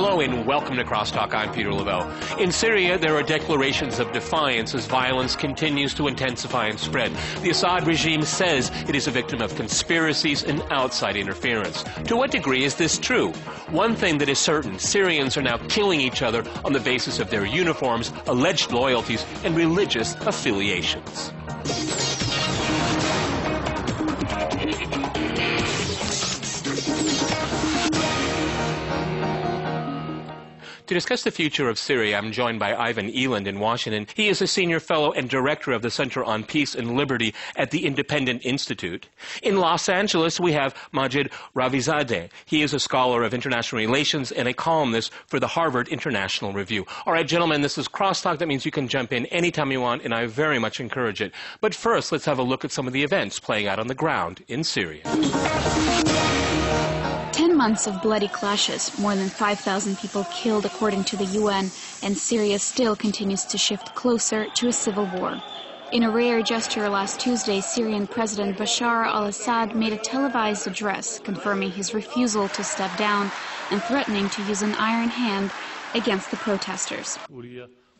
Hello and welcome to Crosstalk. I'm Peter Lavelle. In Syria, there are declarations of defiance as violence continues to intensify and spread. The Assad regime says it is a victim of conspiracies and outside interference. To what degree is this true? One thing that is certain, Syrians are now killing each other on the basis of their uniforms, alleged loyalties, and religious affiliations. To discuss the future of Syria, I'm joined by Ivan Eland in Washington. He is a senior fellow and director of the Center on Peace and Liberty at the Independent Institute. In Los Angeles, we have Majid Ravizadeh. He is a scholar of international relations and a columnist for the Harvard International Review. All right, gentlemen, this is Crosstalk. That means you can jump in anytime you want, and I very much encourage it. But first, let's have a look at some of the events playing out on the ground in Syria. 10 months of bloody clashes, more than 5,000 people killed according to the UN, and Syria still continues to shift closer to a civil war. In a rare gesture last Tuesday, Syrian President Bashar al-Assad made a televised address confirming his refusal to step down and threatening to use an iron hand against the protesters.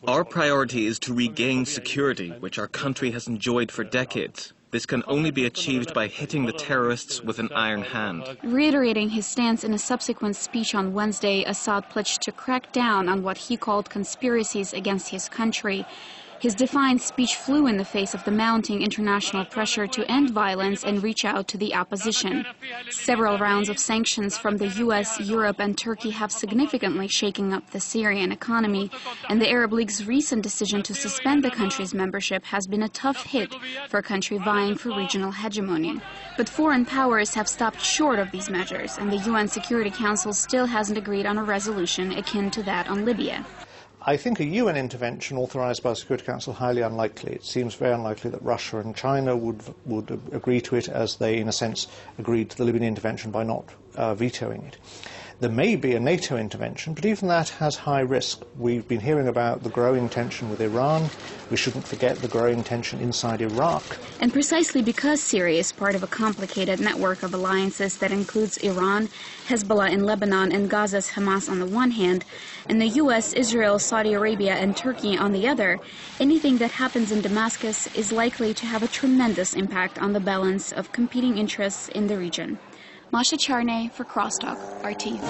Our priority is to regain security, which our country has enjoyed for decades. This can only be achieved by hitting the terrorists with an iron hand. Reiterating his stance in a subsequent speech on Wednesday, Assad pledged to crack down on what he called conspiracies against his country. His defiant speech flew in the face of the mounting international pressure to end violence and reach out to the opposition. Several rounds of sanctions from the U.S., Europe, and Turkey have significantly shaken up the Syrian economy, and the Arab League's recent decision to suspend the country's membership has been a tough hit for a country vying for regional hegemony. But foreign powers have stopped short of these measures, and the UN Security Council still hasn't agreed on a resolution akin to that on Libya. I think a UN intervention authorised by the Security Council highly unlikely. It seems very unlikely that Russia and China would agree to it, as they, in a sense, agreed to the Libyan intervention by not vetoing it. There may be a NATO intervention, but even that has high risk. We've been hearing about the growing tension with Iran. We shouldn't forget the growing tension inside Iraq. And precisely because Syria is part of a complicated network of alliances that includes Iran, Hezbollah in Lebanon, and Gaza's Hamas on the one hand, and the U.S., Israel, Saudi Arabia, and Turkey on the other, anything that happens in Damascus is likely to have a tremendous impact on the balance of competing interests in the region. Masha Charney for Crosstalk, RT.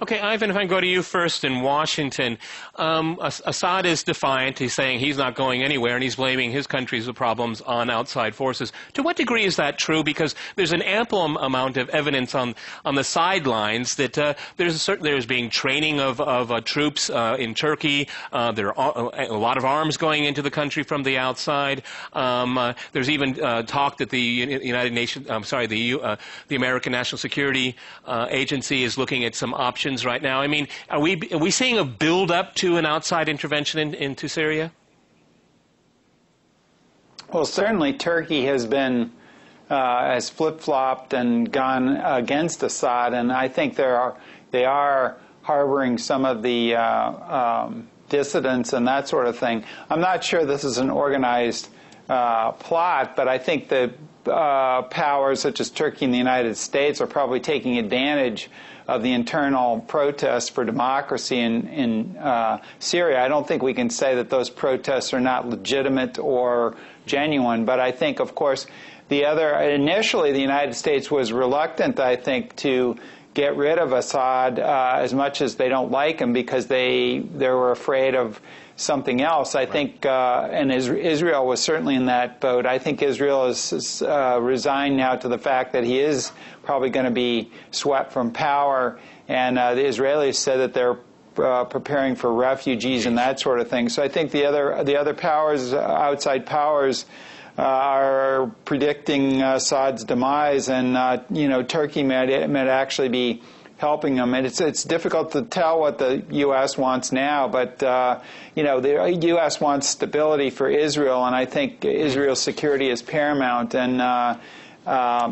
Okay, Ivan, if I can go to you first in Washington. Assad is defiant. He's saying he's not going anywhere, and he's blaming his country's problems on outside forces. To what degree is that true? Because there's an ample amount of evidence on the sidelines that there's being training of troops in Turkey. There are a lot of arms going into the country from the outside. There's even talk that the United Nations, the American National Security Agency is looking at some options right now. I mean, are we seeing a build-up to an outside intervention into Syria? Well, certainly Turkey has has flip-flopped and gone against Assad, and I think they are harboring some of the dissidents and that sort of thing. I'm not sure this is an organized plot, but I think the powers such as Turkey and the United States are probably taking advantage of the internal protests for democracy in Syria. I don't think we can say that those protests are not legitimate or genuine, but I think, of course, initially the United States was reluctant, I think, to get rid of Assad as much as they don't like him, because they were afraid of something else. I think, and Israel was certainly in that boat. I think Israel is resigned now to the fact that he is probably going to be swept from power, and the Israelis said that they're preparing for refugees and that sort of thing. So I think the other powers, outside powers, are predicting Assad's demise, and Turkey might actually be helping them. And it's difficult to tell what the U.S. wants now, but the U.S. wants stability for Israel, and I think Israel's security is paramount. And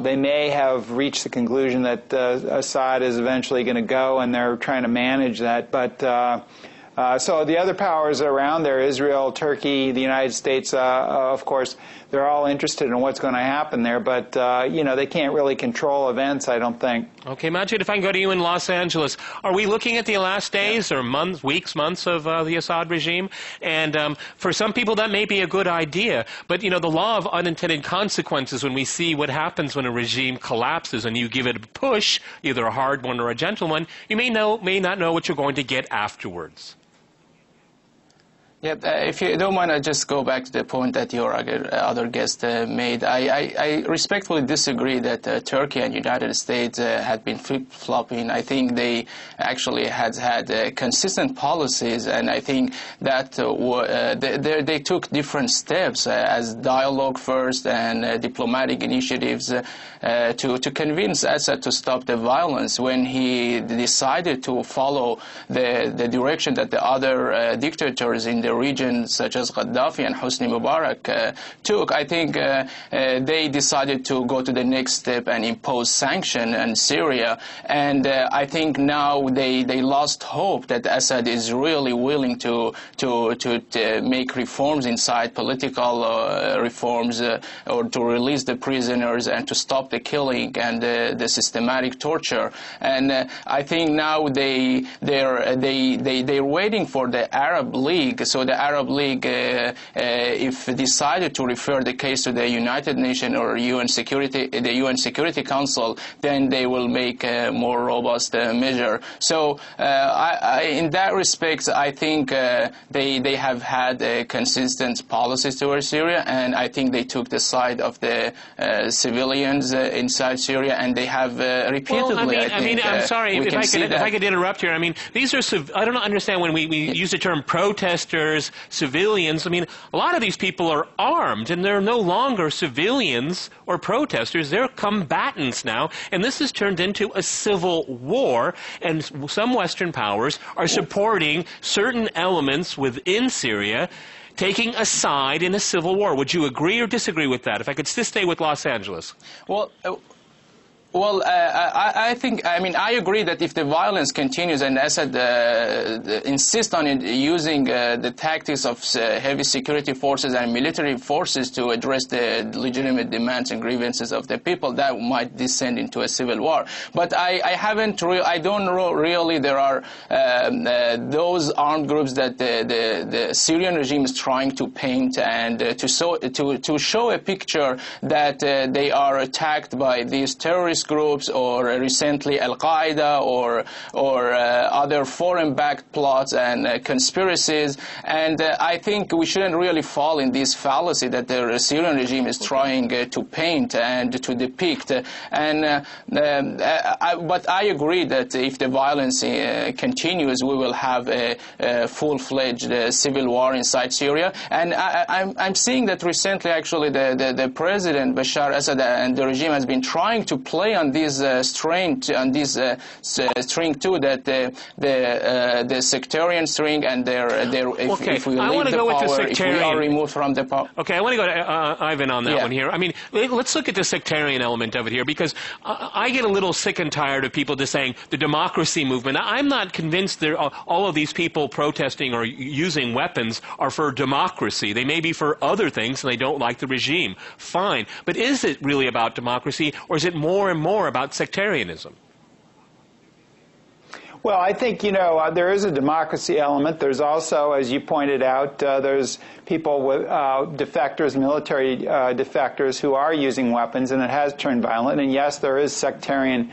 they may have reached the conclusion that Assad is eventually going to go, and they're trying to manage that. But So the other powers around there, Israel, Turkey, the United States, of course, they're all interested in what's going to happen there, but, they can't really control events, I don't think. Okay, Majid, if I can go to you in Los Angeles, are we looking at the last days or months, weeks, months of the Assad regime? And for some people, that may be a good idea, but, the law of unintended consequences, when we see what happens when a regime collapses and you give it a push, either a hard one or a gentle one, you may not know what you're going to get afterwards. Yeah, if you don't mind, I just go back to the point that your other guest made. I respectfully disagree that Turkey and United States had been flip-flopping. I think they actually had consistent policies, and I think that they took different steps as dialogue first and diplomatic initiatives to convince Assad to stop the violence. When he decided to follow the direction that the other dictators in the region, such as Gaddafi and Hosni Mubarak, took, I think they decided to go to the next step and impose sanctions on Syria. And I think now they lost hope that Assad is really willing to make reforms inside, political reforms, or to release the prisoners and to stop the killing and the systematic torture. And I think now they're waiting for the Arab League. So the Arab League, if decided to refer the case to the United Nations or the UN Security Council, then they will make a more robust measure. So in that respect, I think they have had consistent policies towards Syria, and I think they took the side of the civilians inside Syria, and they have repeatedly. Well, I'm sorry if I could interrupt here. I mean, these are I don't understand when we use the term protesters, civilians. I mean, a lot of these people are armed, and they're no longer civilians or protesters. They're combatants now, and this has turned into a civil war, and some Western powers are supporting certain elements within Syria taking a side in a civil war. Would you agree or disagree with that? If I could just stay with Los Angeles. Well, I think, I agree that if the violence continues and Assad insists on using the tactics of heavy security forces and military forces to address the legitimate demands and grievances of the people, that might descend into a civil war. But I don't know really there are those armed groups that the Syrian regime is trying to paint and to show a picture that they are attacked by these terrorist groups, or recently Al-Qaeda, or other foreign-backed plots and conspiracies. And I think we shouldn't really fall in this fallacy that the Syrian regime is trying to paint and to depict. And but I agree that if the violence continues, we will have a full-fledged civil war inside Syria. And I'm seeing that recently, actually, the president Bashar Assad and the regime has been trying to play on this string too, that the sectarian string, and if we leave the power, if we are removed from the power. Okay, I want to go to Ivan on that one here. I mean, let's look at the sectarian element of it here, because I get a little sick and tired of people just saying the democracy movement. I'm not convinced all of these people protesting or using weapons are for democracy. They may be for other things, and they don't like the regime. Fine. But is it really about democracy, or is it more and more about sectarianism? Well, I think, there is a democracy element. There's also, as you pointed out, there's people with defectors, military defectors who are using weapons, and it has turned violent. And yes, there is sectarian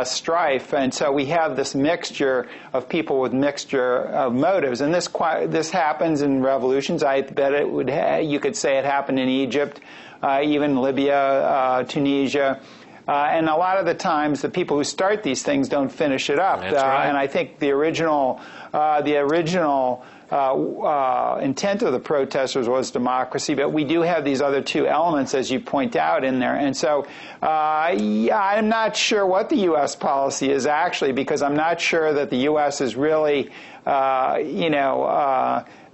strife, and so we have this mixture of people with mixture of motives. And this happens in revolutions. I bet you could say it happened in Egypt, even Libya, Tunisia. And a lot of the times, the people who start these things don't finish it up. That's right. And I think the original intent of the protesters was democracy, but we do have these other two elements, as you point out, in there. And so I'm not sure what the U.S. policy is, actually, because I'm not sure that the U.S. is really,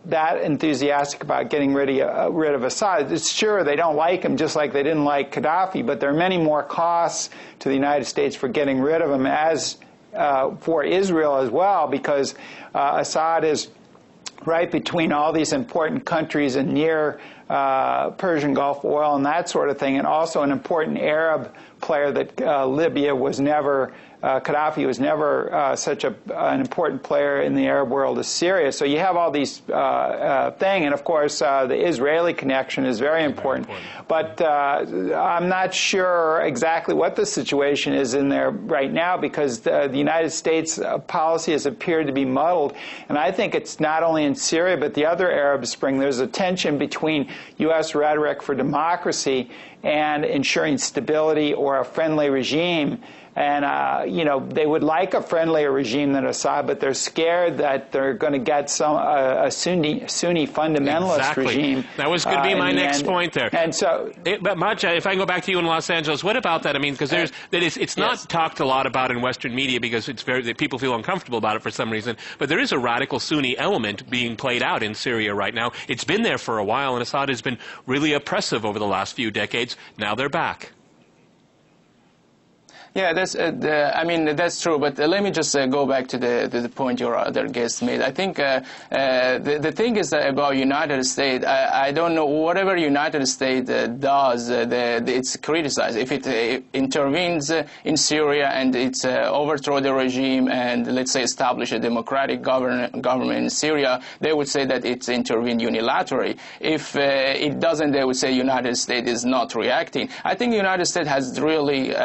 that enthusiastic about getting rid of Assad. It's sure they don't like him, just like they didn't like Gaddafi, but there are many more costs to the United States for getting rid of him, as for Israel as well, because Assad is right between all these important countries and near Persian Gulf oil and that sort of thing, and also an important Arab player that Libya was never, Gaddafi was never such an important player in the Arab world as Syria. So you have all these things, and of course the Israeli connection is very important. But I'm not sure exactly what the situation is in there right now, because the United States policy has appeared to be muddled, and I think it's not only in Syria but the other Arab Spring. There's a tension between U.S. rhetoric for democracy and ensuring stability or a friendly regime. And, you know, they would like a friendlier regime than Assad, but they're scared that they're going to get a Sunni fundamentalist regime. That was going to be my next point there. And so, but Macha, if I can go back to you in Los Angeles, what about that? I mean, because it's not talked a lot about in Western media because people feel uncomfortable about it for some reason. But there is a radical Sunni element being played out in Syria right now. It's been there for a while, and Assad has been really oppressive over the last few decades. Now they're back. Yeah, I mean, that's true. But let me just go back to the point your other guest made. I think the thing is that about United States, I don't know, whatever United States does, it's criticized. If it intervenes in Syria and it's overthrow the regime and, let's say, establish a democratic government in Syria, they would say that it's intervened unilaterally. If it doesn't, they would say United States is not reacting. I think United States has really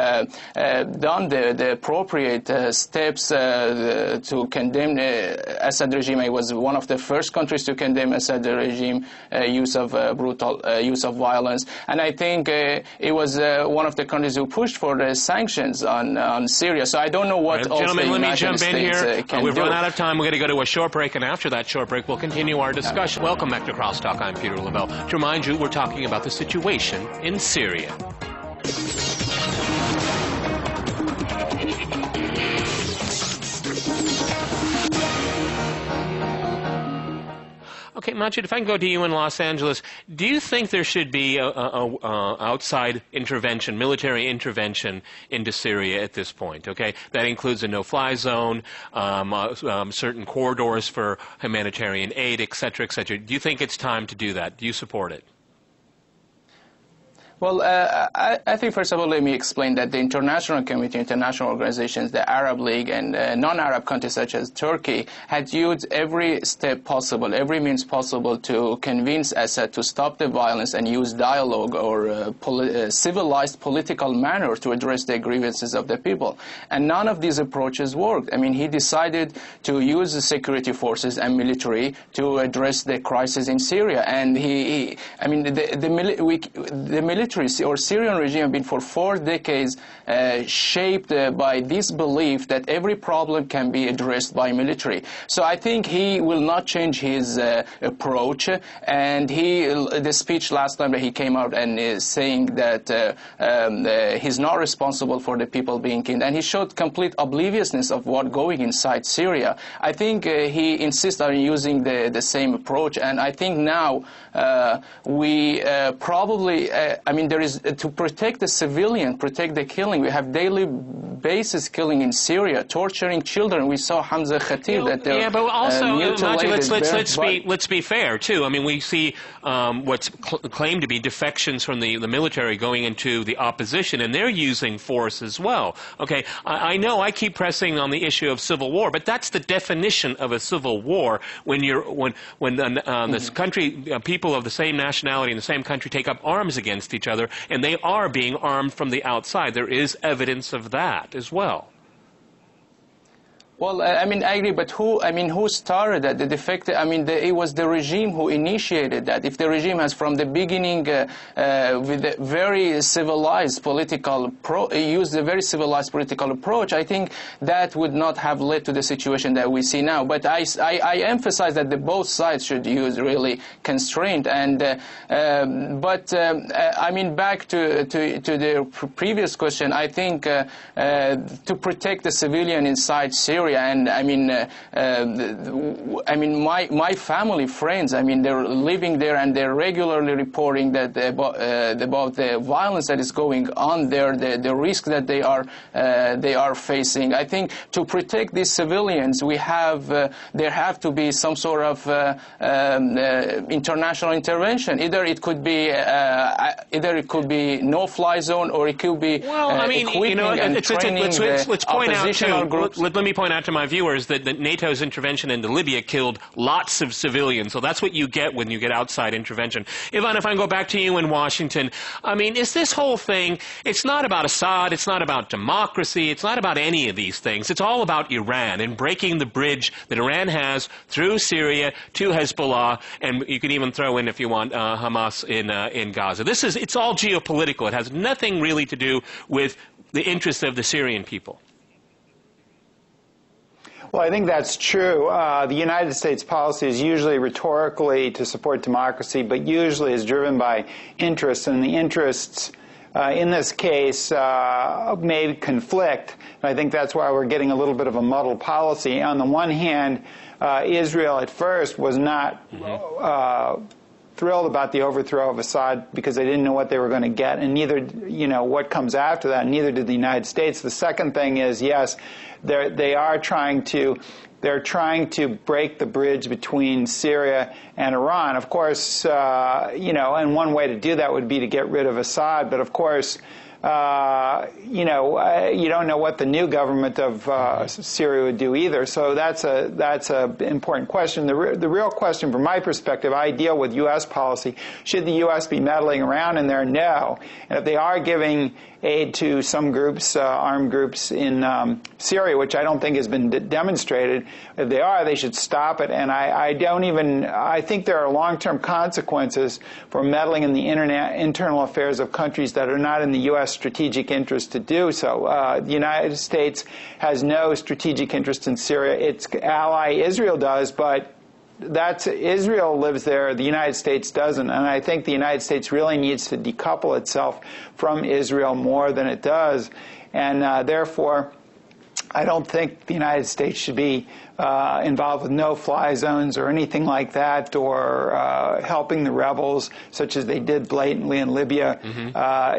done the appropriate steps to condemn Assad regime. It was one of the first countries to condemn Assad regime use of brutal use of violence, and I think it was one of the countries who pushed for the sanctions on Syria. So I don't know what else gentlemen, let me jump in here. We've run out of time. We're going to go to a short break, and after that short break, we'll continue our discussion. Welcome back to Crosstalk. I'm Peter Lavelle. To remind you, we're talking about the situation in Syria. Okay, Majid, if I can go to you in Los Angeles, do you think there should be a outside intervention, military intervention into Syria at this point? Okay, that includes a no-fly zone, certain corridors for humanitarian aid, et cetera, et cetera. Do you think it's time to do that? Do you support it? Well, I think, first of all, let me explain that the international community, international organizations, the Arab League, and non-Arab countries such as Turkey had used every step possible, every means possible to convince Assad to stop the violence and use dialogue or civilized political manner to address the grievances of the people. And none of these approaches worked. I mean, he decided to use the security forces and military to address the crisis in Syria. And I mean, the military or Syrian regime have been for 4 decades shaped by this belief that every problem can be addressed by military. So I think he will not change his approach. And the speech last time that he came out and is saying that he's not responsible for the people being killed, and he showed complete obliviousness of what's going inside Syria. I think he insists on using the same approach, and I think now we probably, I mean, there is, to protect the civilian, protect the killing. We have daily basis killing in Syria, torturing children. We saw Hamza Khatib that they're yeah, but also, mutilated. let's be fair too. I mean, we see what's claimed to be defections from the military going into the opposition, and they're using force as well. Okay, I know I keep pressing on the issue of civil war, but that's the definition of a civil war when this country, people of the same nationality in the same country take up arms against each other, and they are being armed from the outside. There is evidence of that as well. Well, I mean, I agree, but who started that? It was the regime who initiated that. If the regime has from the beginning with a very civilized political used a very civilized political approach, I think that would not have led to the situation that we see now. But I emphasize that both sides should use really constraint. And I mean, back to the previous question, I think to protect the civilian inside Syria, Syria, and I mean, my family, friends, I mean, they're living there, and they're regularly reporting that about the violence that is going on there, the risk that they are facing. I think to protect these civilians, there have to be some sort of international intervention. Either it could be no-fly zone, or it could be equipping and training let's point out groups. Let me point out to my viewers that NATO's intervention into Libya killed lots of civilians. So that's what you get when you get outside intervention. Ivan, if I can go back to you in Washington, I mean, is this whole thing? It's not about Assad. It's not about democracy. It's not about any of these things. It's all about Iran and breaking the bridge that Iran has through Syria to Hezbollah, and you can even throw in, if you want, Hamas in Gaza. It's all geopolitical. It has nothing really to do with the interests of the Syrian people. Well, I think that's true. The United States policy is usually rhetorically to support democracy, but usually is driven by interests, and the interests in this case may conflict. And I think that's why we're getting a little bit of a muddled policy. On the one hand, Israel at first was not thrilled about the overthrow of Assad because they didn't know what they were going to get, and neither, what comes after that, neither did the United States. The second thing is, yes, they're trying to break the bridge between Syria and Iran. Of course, and one way to do that would be to get rid of Assad, but of course, you don't know what the new government of Syria would do either. So that's a important question. The real question, from my perspective, I deal with U.S. policy. Should the U.S. be meddling around in there? No. And if they are giving aid to some groups, armed groups in Syria, which I don't think has been demonstrated, if they are, they should stop it. And I think there are long-term consequences for meddling in the internal affairs of countries that are not in the U.S. strategic interest to do so. The United States has no strategic interest in Syria. Its ally Israel does, but Israel lives there, the United States doesn't, and I think the United States really needs to decouple itself from Israel more than it does, and therefore I don't think the United States should be involved with no-fly zones or anything like that, or helping the rebels, such as they did blatantly in Libya.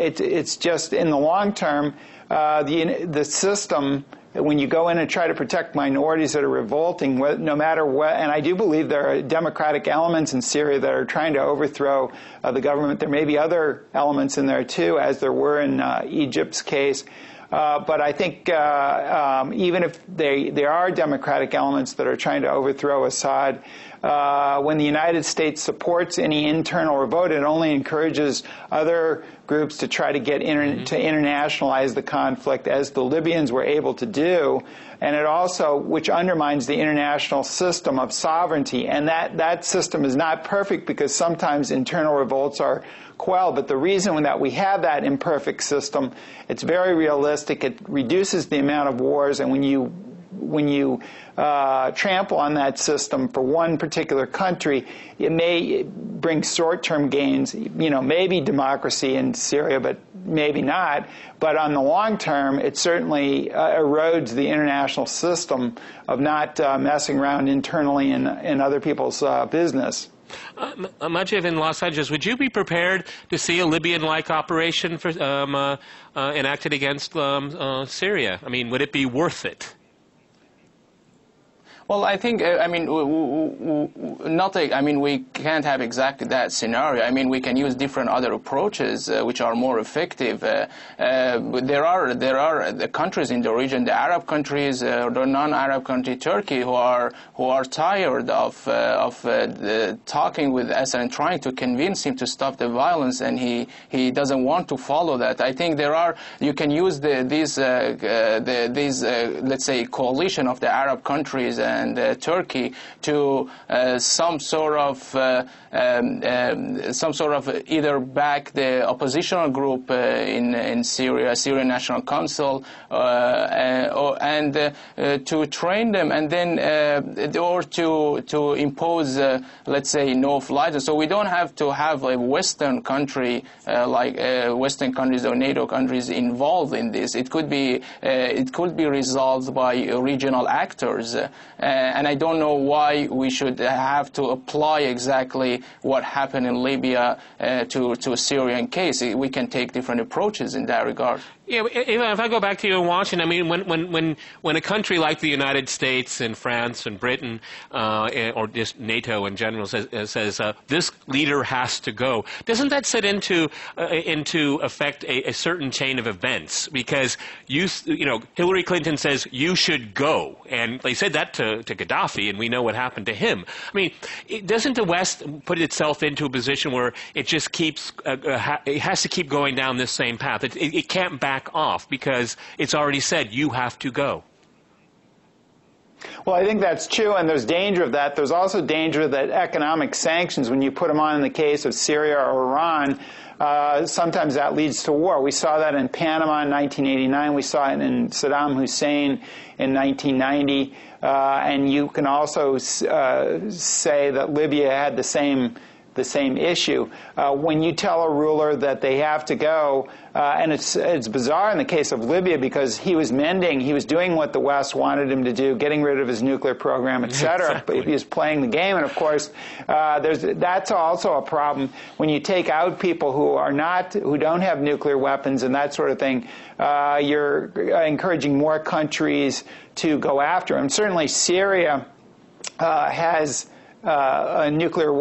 It's just, in the long term, the system, when you go in and try to protect minorities that are revolting, no matter what, and I do believe there are democratic elements in Syria that are trying to overthrow the government. There may be other elements in there too, as there were in Egypt's case. But I think even if there are democratic elements that are trying to overthrow Assad, when the United States supports any internal revolt, it only encourages other groups to try to get to internationalize the conflict, as the Libyans were able to do, and it also, which undermines the international system of sovereignty. And that system is not perfect, because sometimes internal revolts are quelled. But the reason that we have that imperfect system, it's very realistic. It reduces the amount of wars, and when you trample on that system for one particular country, it may bring short-term gains, maybe democracy in Syria, but maybe not. But on the long term, it certainly erodes the international system of not messing around internally in other people's business. Majev in Los Angeles, would you be prepared to see a Libyan-like operation enacted against Syria? I mean, would it be worth it? Well, I think, we can't have exactly that scenario. I mean, we can use different other approaches which are more effective. There are the countries in the region, the Arab countries, the non-Arab country, Turkey, who are tired of talking with Assad and trying to convince him to stop the violence, and he doesn't want to follow that. I think you can use these let's say, coalition of the Arab countries and Turkey to some sort of either back the oppositional group in Syria, Syrian National Council, and to train them, and then or to impose, let's say, no-fly. So we don't have to have a Western country like Western countries or NATO countries involved in this. It could be resolved by regional actors, and I don't know why we should have to apply exactly what happened in Libya to a Syrian case. We can take different approaches in that regard. Yeah, if I go back to you in Washington, I mean, when a country like the United States and France and Britain, or just NATO in general, says this leader has to go, doesn't that set into effect a certain chain of events? Because you know, Hillary Clinton says you should go, and they said that to Gaddafi, and we know what happened to him. I mean, doesn't the West put itself into a position where it just keeps it has to keep going down this same path? It can't back off because it's already said you have to go. Well, I think that's true, and there's danger of that. There's also danger that economic sanctions, when you put them on in the case of Syria or Iran, sometimes that leads to war. We saw that in Panama in 1989. We saw it in Saddam Hussein in 1990. And you can also say that Libya had the same issue. When you tell a ruler that they have to go, and it's bizarre in the case of Libya because he was doing what the West wanted him to do, getting rid of his nuclear program, etc. Exactly. But he was playing the game, and of course, that's also a problem when you take out people who don't have nuclear weapons and that sort of thing. You're encouraging more countries to go after him. Certainly, Syria has. A nuclear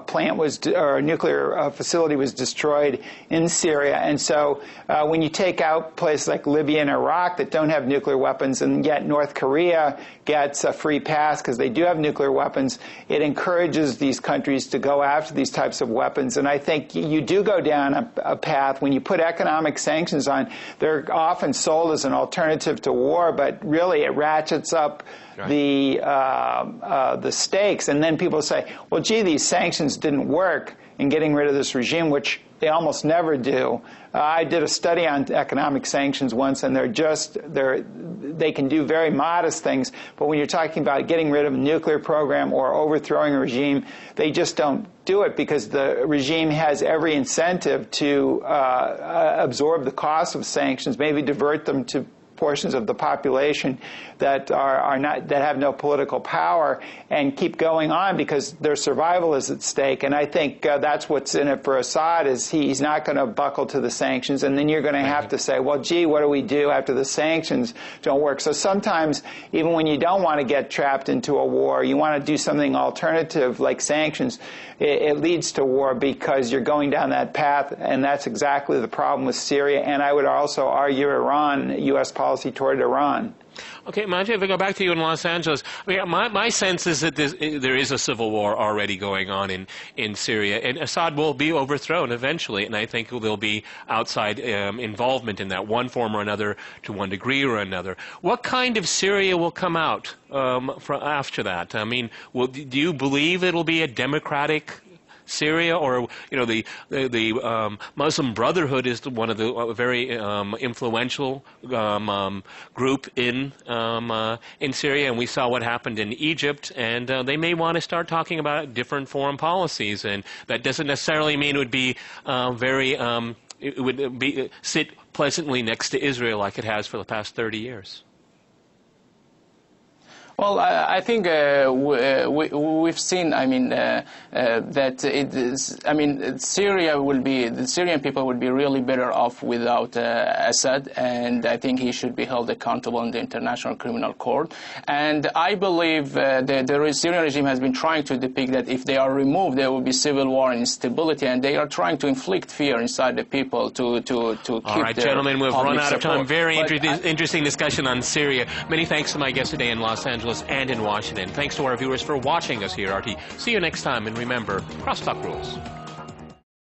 plant or a nuclear facility was destroyed in Syria, and so when you take out places like Libya and Iraq that don't have nuclear weapons, and yet North Korea gets a free pass because they do have nuclear weapons, it encourages these countries to go after these types of weapons. And I think you do go down a path when you put economic sanctions on. They're often sold as an alternative to war, but really it ratchets up the stakes, and then people say, well, gee, these sanctions didn't work in getting rid of this regime, which they almost never do. I did a study on economic sanctions once, and they can do very modest things, but when you're talking about getting rid of a nuclear program or overthrowing a regime, they just don't do it because the regime has every incentive to absorb the cost of sanctions, maybe divert them to portions of the population that have no political power, and keep going on because their survival is at stake. And I think that's what's in it for Assad, is he's not going to buckle to the sanctions, and then you're going to have to say, well, gee, what do we do after the sanctions don't work? So sometimes, even when you don't want to get trapped into a war, you want to do something alternative like sanctions, it leads to war because you're going down that path, and that's exactly the problem with Syria, and I would also argue Iran, U.S. policy toward Iran. Okay, Majid, if I go back to you in Los Angeles, I mean, my sense is that there is a civil war already going on in Syria, and Assad will be overthrown eventually, and I think there'll be outside involvement in that, one form or another, to one degree or another. What kind of Syria will come out after that? I mean, do you believe it'll be a democratic Syria, or the Muslim Brotherhood is one of the very influential group in Syria, and we saw what happened in Egypt, and they may want to start talking about different foreign policies, and that doesn't necessarily mean it would be it would be sit pleasantly next to Israel like it has for the past 30 years. Well, I think we've seen, I mean, that it is, I mean, the Syrian people would be really better off without Assad, and I think he should be held accountable in the International Criminal Court. And I believe the Syrian regime has been trying to depict that if they are removed, there will be civil war and instability, and they are trying to inflict fear inside the people to keep. All right, gentlemen, we've run out of time. Very interesting discussion on Syria. Many thanks to my guest today in Los Angeles and in Washington. Thanks to our viewers for watching us here at RT. See you next time, and remember, Crosstalk rules.